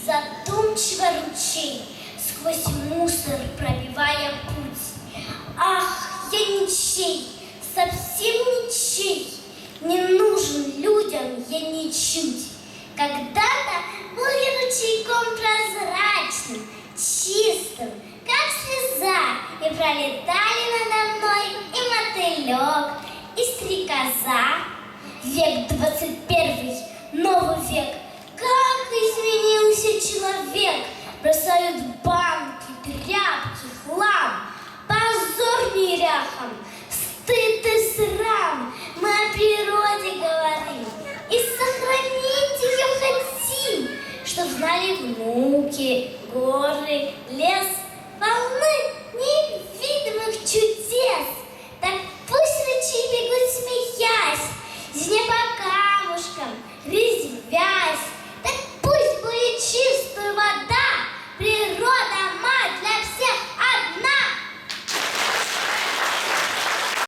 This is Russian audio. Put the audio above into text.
задумчиво ручей, сквозь мусор пробивая путь. Ах, я ничей, совсем ничей, не нужен людям я ничуть. Когда-то был я ручейком прозрачным, чистым, как слеза, и пролетали надо мной и мотылек, и стрекоза. Век 21